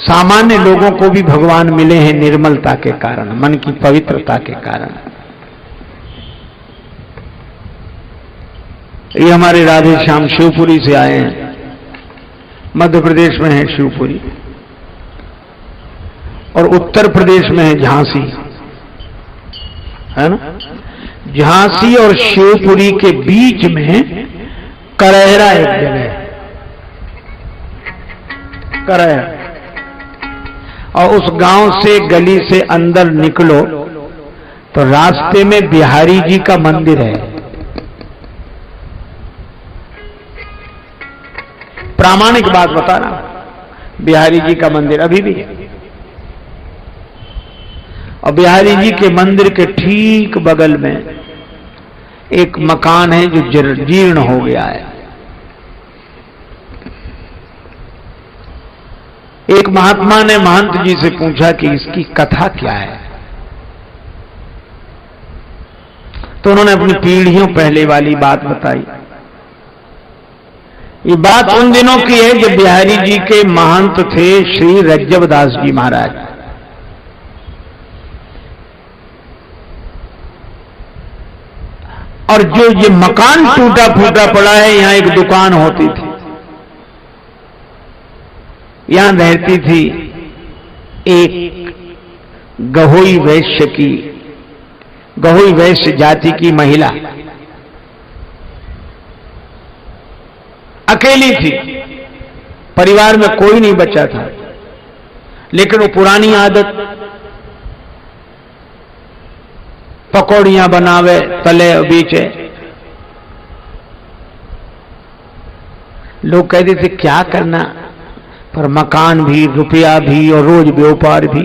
सामान्य लोगों को भी भगवान मिले हैं निर्मलता के कारण, मन की पवित्रता के कारण। ये हमारे राधे श्याम शिवपुरी से आए हैं, मध्य प्रदेश में है शिवपुरी, और उत्तर प्रदेश में है झांसी, है ना। झांसी और शिवपुरी के बीच में करहरा एक जगह है, करहरा, और उस गांव से गली से अंदर निकलो तो रास्ते में बिहारी जी का मंदिर है। प्रामाणिक बात बता रहा हूं, बिहारी जी का मंदिर अभी भी है। और बिहारी जी के मंदिर के ठीक बगल में एक मकान है जो जीर्ण हो गया है। एक महात्मा ने महंत जी से पूछा कि इसकी कथा क्या है, तो उन्होंने अपनी पीढ़ियों पहले वाली बात बताई। ये बात उन दिनों की है जब बिहारी जी के महंत थे श्री रज्जबदास जी महाराज। और जो ये मकान टूटा फूटा पड़ा है, यहां एक दुकान होती थी, यहां रहती थी एक गहोई वैश्य की, गहोई वैश्य जाति की महिला, अकेली थी, परिवार में कोई नहीं बचा था। लेकिन वो पुरानी आदत, पकौड़ियां बनावे, तले बीचे। लोग कहते थे क्या करना, पर मकान भी, रुपया भी और रोज व्यापार भी।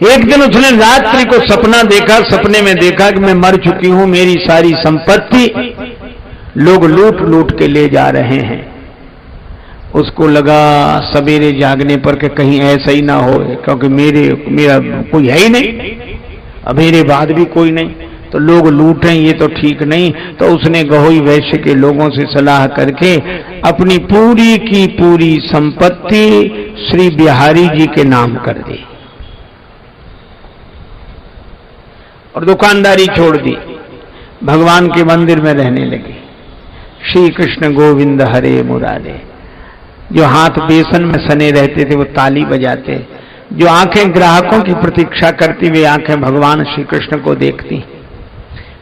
एक दिन उसने रात्रि को सपना देखा, सपने में देखा कि मैं मर चुकी हूं, मेरी सारी संपत्ति लोग लूट लूट के ले जा रहे हैं। उसको लगा सवेरे जागने पर कि कहीं ऐसा ही ना हो, क्योंकि मेरा कोई है ही नहीं, अब मेरे बाद भी कोई नहीं, तो लोग लूटें ये तो ठीक नहीं। तो उसने गहोई वैश्य के लोगों से सलाह करके अपनी पूरी की पूरी संपत्ति श्री बिहारी जी के नाम कर दी और दुकानदारी छोड़ दी, भगवान के मंदिर में रहने लगी। श्री कृष्ण गोविंद हरे मुरारे। जो हाथ बेसन में सने रहते थे वो ताली बजाते, जो आंखें ग्राहकों की प्रतीक्षा करती वे आंखें भगवान श्री कृष्ण को देखती,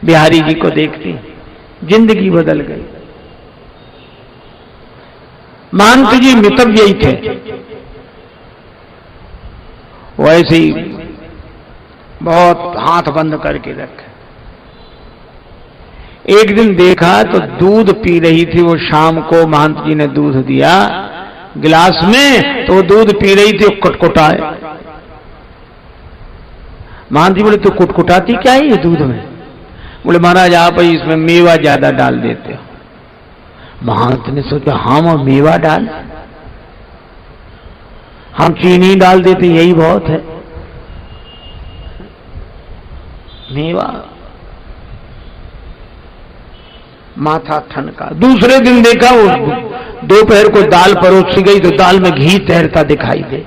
बिहारी जी को देखती। जिंदगी बदल गई। महंत जी मितव्य ही थे, वो ऐसे ही बहुत हाथ बंद करके रखे। एक दिन देखा तो दूध पी रही थी वो, शाम को महंत जी ने दूध दिया गिलास में, तो वो दूध पी रही थी, वो कुटकुटाए। महंत जी बोले तो कुटकुटाती क्या है ये दूध में? बोले महाराज आप इसमें मेवा ज्यादा डाल देते हो। महंत ने सोचा हम मेवा डाल, हम चीनी डाल देते यही बहुत है, मेवा। माथा ठनका। दूसरे दिन देखा वो दोपहर को दाल परोसी गई तो दाल में घी तैरता दिखाई दे।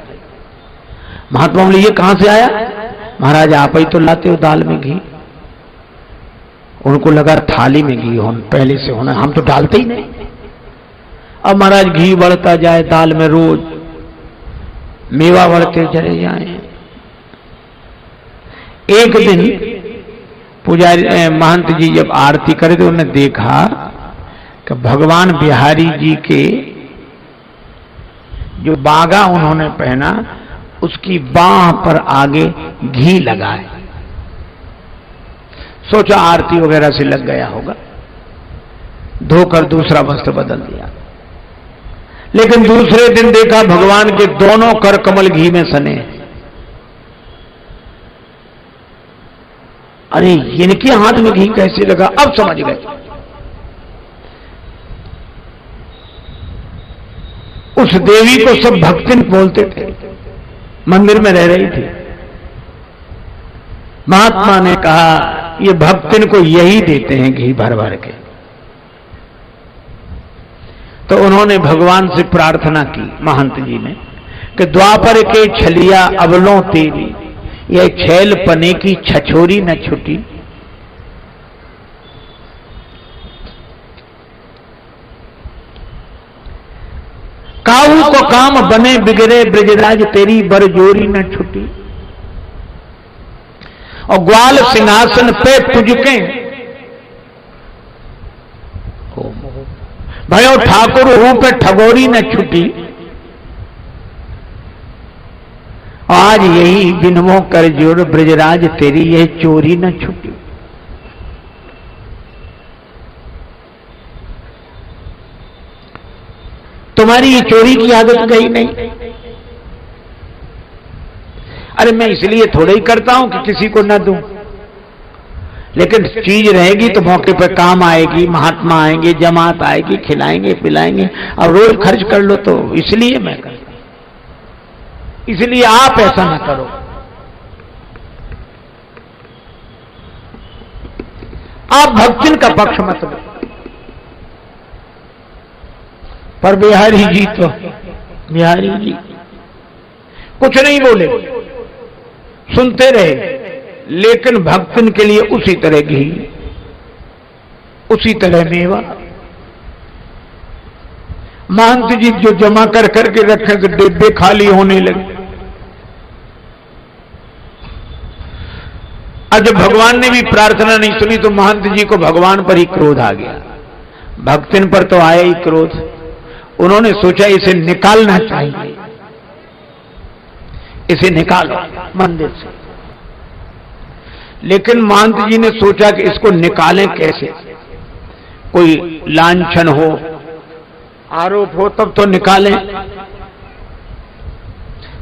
महात्मा बोले ये कहां से आया? महाराज आप ही तो लाते हो दाल में घी। उनको लगा थाली में घी हो पहले से होना, हम तो डालते ही नहीं। अब महाराज घी बढ़ता जाए दाल में, रोज मेवा बढ़ते चले जाए। एक दिन पुजारी महंत जी जब आरती करे तो उन्होंने देखा कि भगवान बिहारी जी के जो बागा उन्होंने पहना उसकी बाह पर आगे घी लगा है। सोचा आरती वगैरह से लग गया होगा, धोकर दूसरा वस्त्र बदल दिया। लेकिन दूसरे दिन देखा भगवान के दोनों कर कमल घी में सने। अरे इनके हाथ में घी कैसे लगा? अब समझ गए। उस देवी को सब भक्तिन बोलते थे, मंदिर में रह रही थी। महात्मा ने कहा ये भक्तिन को यही देते हैं घी भर भर के। तो उन्होंने भगवान से प्रार्थना की महंत जी ने कि द्वापर के छलिया अबलों तेरी, यह छैल पने की छछोरी न छुटी। काऊ को काम बने बिगड़े ब्रजराज, तेरी बरजोरी न छुटी। और ग्वाल सिंहासन पे तुझके भयो ठाकुर हूं पे ठगोरी न छुटी। आज यही बिनमो कर जोड़ ब्रजराज, तेरी यह चोरी न छुटी। तुम्हारी ये चोरी की आदत गई नहीं। अरे मैं इसलिए थोड़ा ही करता हूं कि किसी को न दूं, लेकिन चीज रहेगी तो मौके पर काम आएगी, महात्मा आएंगे, जमात आएगी, खिलाएंगे पिलाएंगे। अब रोज खर्च कर लो तो इसलिए मैं करता, इसलिए आप ऐसा ना करो। आप भक्तिन का पक्ष मत लो। पर बिहारी जी तो बिहारी जी कुछ नहीं बोले, सुनते रहे, लेकिन भक्तन के लिए उसी तरह घी, उसी तरह मेवा। महंत जी जो जमा कर करके रखे तो डिब्बे खाली होने लगे। आज जब भगवान ने भी प्रार्थना नहीं सुनी तो महंत जी को भगवान पर ही क्रोध आ गया। भक्तन पर तो आया ही क्रोध। उन्होंने सोचा इसे निकालना चाहिए, इसे निकालो मंदिर से। लेकिन महंत जी ने सोचा कि इसको निकालें कैसे, कोई लांछन हो, आरोप हो तब तो निकालें।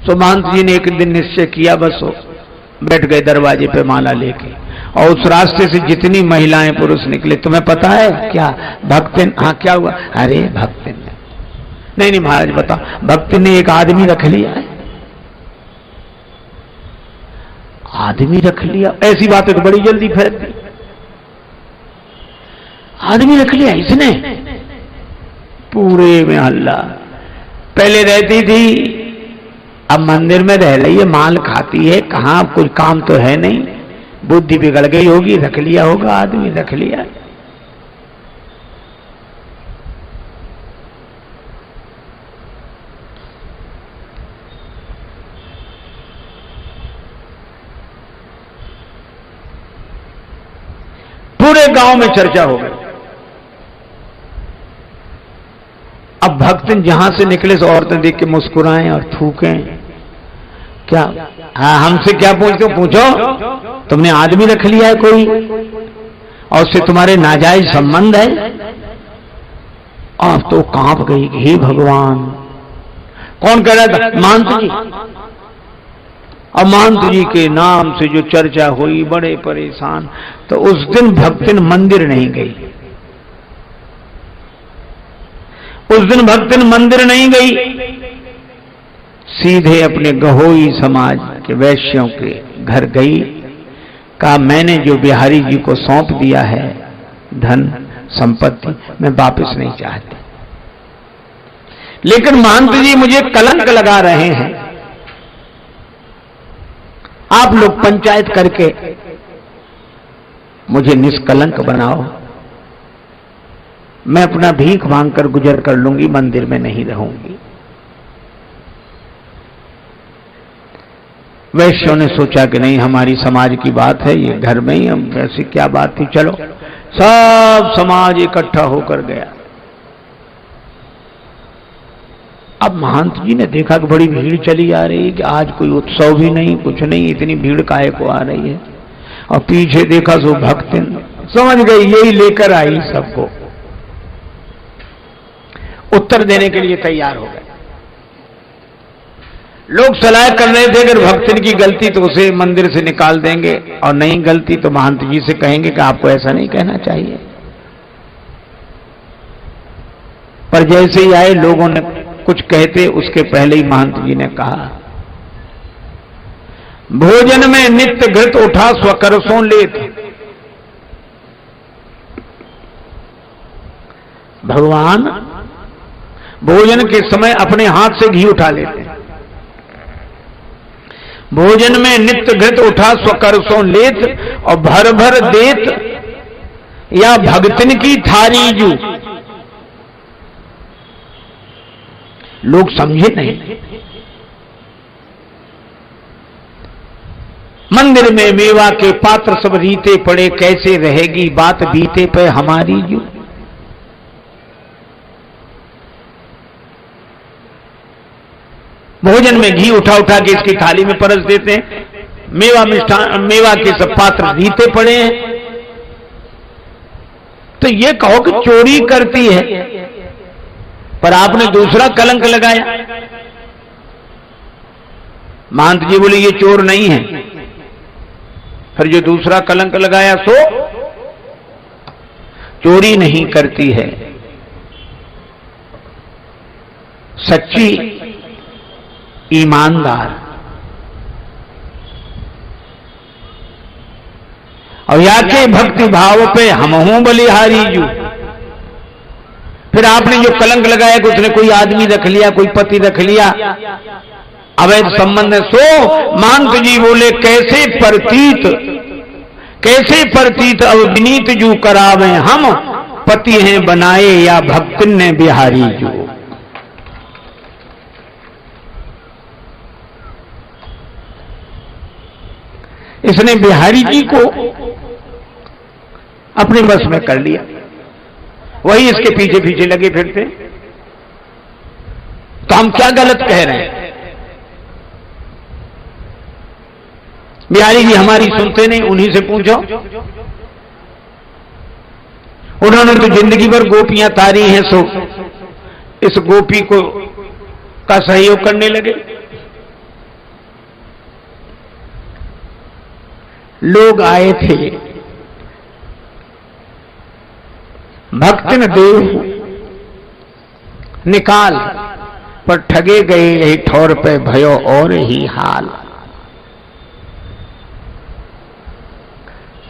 तो महंत जी ने एक दिन निश्चय किया, बस हो बैठ गए दरवाजे पे माला लेके, और उस रास्ते से जितनी महिलाएं पुरुष निकले, तुम्हें पता है क्या भक्तिन? हाँ क्या हुआ? अरे भक्तिन ने, नहीं महाराज बताओ, भक्तिन ने एक आदमी रख लिया है। आदमी रख लिया? ऐसी बातें तो बड़ी जल्दी फैलती। आदमी रख लिया इसने? पूरे में हल्ला। पहले रहती थी, अब मंदिर में रह रही है, माल खाती है, कहां कुछ काम तो है नहीं, बुद्धि बिगड़ गई होगी, रख लिया होगा, आदमी रख लिया। पूरे गांव में चर्चा हो गई। अब भक्तन जहां से निकले तो औरतें देख के मुस्कुराएं और थूकें। क्या? हाँ, हमसे क्या पूछते हो? पूछो, तुमने आदमी रख लिया है कोई और उससे तुम्हारे नाजायज संबंध है? आप तो कांप गई, हे भगवान। कौन कह रहा था? महंत जी। और महंत जी के नाम से जो चर्चा हुई, बड़े परेशान। तो उस दिन भक्तिन मंदिर नहीं गई, उस दिन भक्तिन मंदिर नहीं गई, सीधे अपने गहोई समाज के वैश्यों के घर गई। कहा मैंने जो बिहारी जी को सौंप दिया है धन संपत्ति, मैं वापस नहीं चाहती, लेकिन महंत जी मुझे कलंक लगा रहे हैं। आप लोग पंचायत करके मुझे निष्कलंक बनाओ, मैं अपना भीख मांगकर गुजर कर लूंगी, मंदिर में नहीं रहूंगी। वैश्यों ने सोचा कि नहीं, हमारी समाज की बात है, ये घर में ही, हम ऐसी क्या बात थी, चलो। सब समाज इकट्ठा होकर गया। अब महंत जी ने देखा कि बड़ी भीड़ चली आ रही है, कि आज कोई उत्सव भी नहीं, कुछ नहीं, इतनी भीड़ काहे को आ रही है। और पीछे देखा सो भक्तिन, समझ गई यही लेकर आई सबको। उत्तर देने के लिए तैयार हो गए। लोग सलाह कर रहे थे अगर भक्तिन की गलती तो उसे मंदिर से निकाल देंगे, और नहीं गलती तो महंत जी से कहेंगे कि आपको ऐसा नहीं कहना चाहिए। पर जैसे ही आए, लोगों ने कुछ कहते उसके पहले ही महंत जी ने कहा, भोजन में नित्य घृत उठा स्वकरसों लेत। भगवान भोजन के समय अपने हाथ से घी उठा लेते हैं। भोजन में नित्य घृत उठा स्वकर सो लेत और भर भर देत या भगतन की थारी जू। लोग समझे नहीं। मंदिर में मेवा के पात्र सब रीते पड़े, कैसे रहेगी बात बीते पे हमारी जू। भोजन में घी उठा उठा के इसकी थाली में परस देते हैं। मेवा मिष्ठान मेवा के सब पात्र रीते पड़े हैं। तो ये कहो कि चोरी करती है, पर आपने दूसरा कलंक लगाया। महंत जी बोले ये चोर नहीं है, फिर जो दूसरा कलंक लगाया सो चोरी नहीं करती है, सच्ची ईमानदार। और या के भक्ति भाव पे हम हूं बलिहारी जू। फिर आपने जो कलंक लगाया कि उसने कोई आदमी रख लिया, कोई पति रख लिया, अवैध संबंध है, सो महंत जी बोले कैसे प्रतीत अब विनीत जू करावे हम, पति हैं बनाए या भक्तिन ने बिहारी जू। इसने बिहारी जी को अपने बस में कर लिया, वही इसके पीछे पीछे लगे फिरते। तो हम क्या गलत कह रहे हैं? बिहारी जी हमारी सुनते नहीं, उन्हीं से पूछो। उन्होंने तो जिंदगी भर गोपियां तारी हैं, सो इस गोपी को का सहयोग करने लगे। लोग आए थे, भक्तिन देव निकाल, पर ठगे गए यही ठौर पे भयो और ही हाल।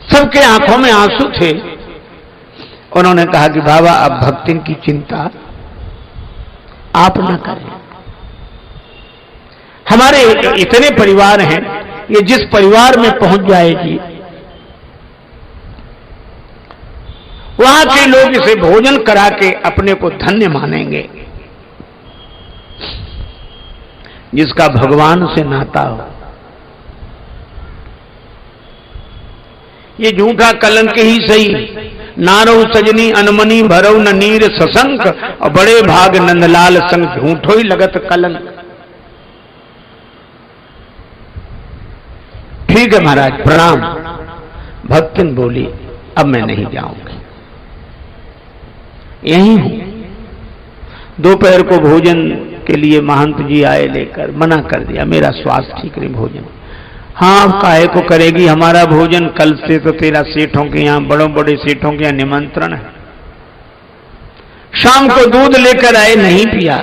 सबके आंखों में आंसू थे। उन्होंने कहा कि बाबा अब भक्तिन की चिंता आप न करें, हमारे इतने परिवार हैं, ये जिस परिवार में पहुंच जाएगी वहां के लोग इसे भोजन करा के अपने को धन्य मानेंगे। जिसका भगवान से नाता हो, ये झूठा कलंक ही सही। नारो सजनी अनमनी भरव न नीर ससंक, और बड़े भाग नंदलाल संग झूठो ही लगत कलंक। ठीक है महाराज प्रणाम। भक्तिन बोली अब मैं नहीं जाऊंगी, यहीं हूं। दोपहर को भोजन के लिए महंत जी आए लेकर, मना कर दिया, मेरा स्वास्थ्य ठीक नहीं भोजन। हाँ काहे को करेगी हमारा भोजन, कल से तो तेरा सेठों के यहां, बड़ों बड़े सेठों के यहां निमंत्रण है। शाम को दूध लेकर आए, नहीं पिया।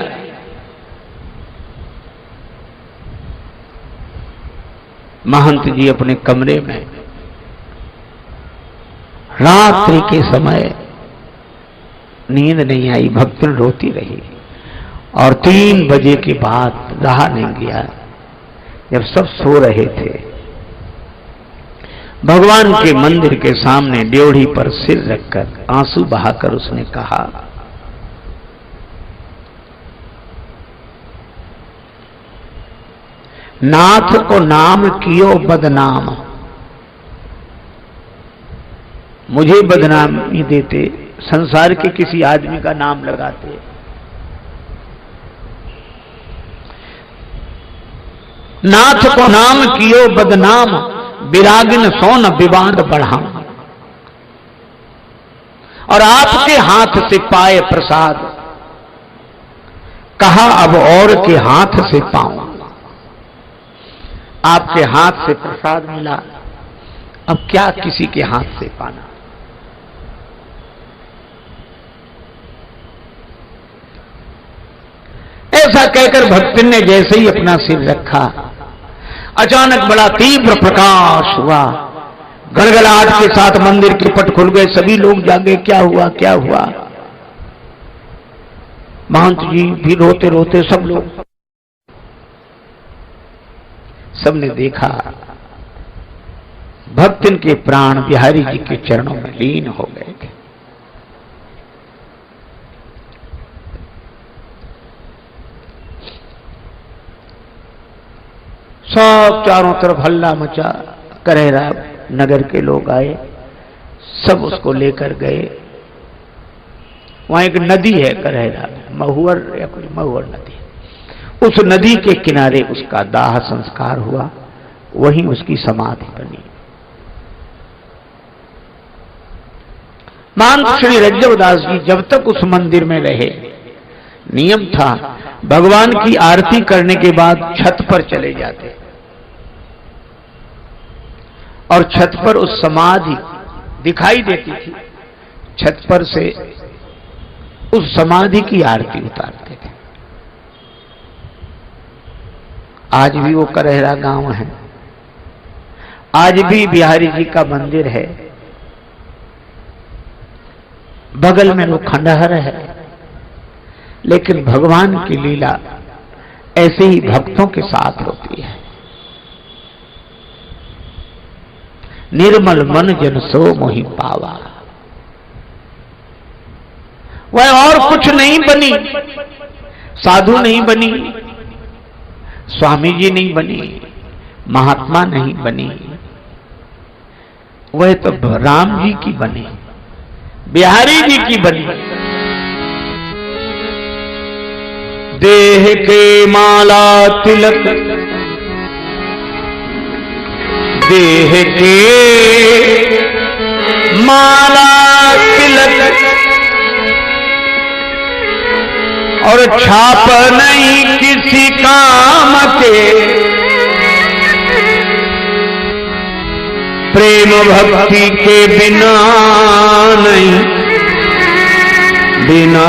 महंत जी अपने कमरे में रात्रि के समय नींद नहीं आई, भक्तिन रोती रही। और 3 बजे के बाद रहा नहीं गया, जब सब सो रहे थे, भगवान के मंदिर के सामने ड्योढ़ी पर सिर रखकर आंसू बहाकर उसने कहा, नाथ को नाम कियो बदनाम, मुझे बदनामी देते, संसार के किसी आदमी का नाम लगाते। नाथ को नाम कियो बदनाम, विरागिन सोन विवाद बढ़ाम। और आपके हाथ से पाए प्रसाद, कहा अब और के हाथ से पाऊं। आपके हाथ से प्रसाद मिला, अब क्या किसी के हाथ से पाना। ऐसा कहकर भक्तिन ने जैसे ही अपना सिर रखा, अचानक बड़ा तीव्र प्रकाश हुआ। गड़गड़ाहट के साथ मंदिर के पट खुल गए, सभी लोग जागे, क्या हुआ क्या हुआ। महंत जी भी रोते रोते, सब लोग, सबने देखा भक्तन के प्राण बिहारी जी के चरणों में लीन हो गए थे। सब चारों तरफ हल्ला मचा, करेरा नगर के लोग आए, सब उसको लेकर गए। वहां एक नदी है करेरा, महुअर या कोई महुअर नदी, उस नदी के किनारे उसका दाह संस्कार हुआ, वहीं उसकी समाधि बनी। महंत श्री रज्जवदास जी जब तक उस मंदिर में रहे, नियम था भगवान की आरती करने के बाद छत पर चले जाते और छत पर उस समाधि दिखाई देती थी, छत पर से उस समाधि की आरती उतारते थे। आज भी वो करेरा गांव है, आज भी बिहारी जी का मंदिर है, बगल में वो खंडहर है, लेकिन भगवान की लीला ऐसे ही भक्तों के साथ होती है। निर्मल मन जन सो मोहि पावा, वह और कुछ नहीं बनी, साधु नहीं बनी, स्वामी जी नहीं बनी, महात्मा नहीं बनी, वह तो राम जी की बनी, बिहारी जी की बनी। देह के माला तिलक, देह के माला तिलक, और छाप नहीं किसी काम के, प्रेम भक्ति के बिना नहीं, बिना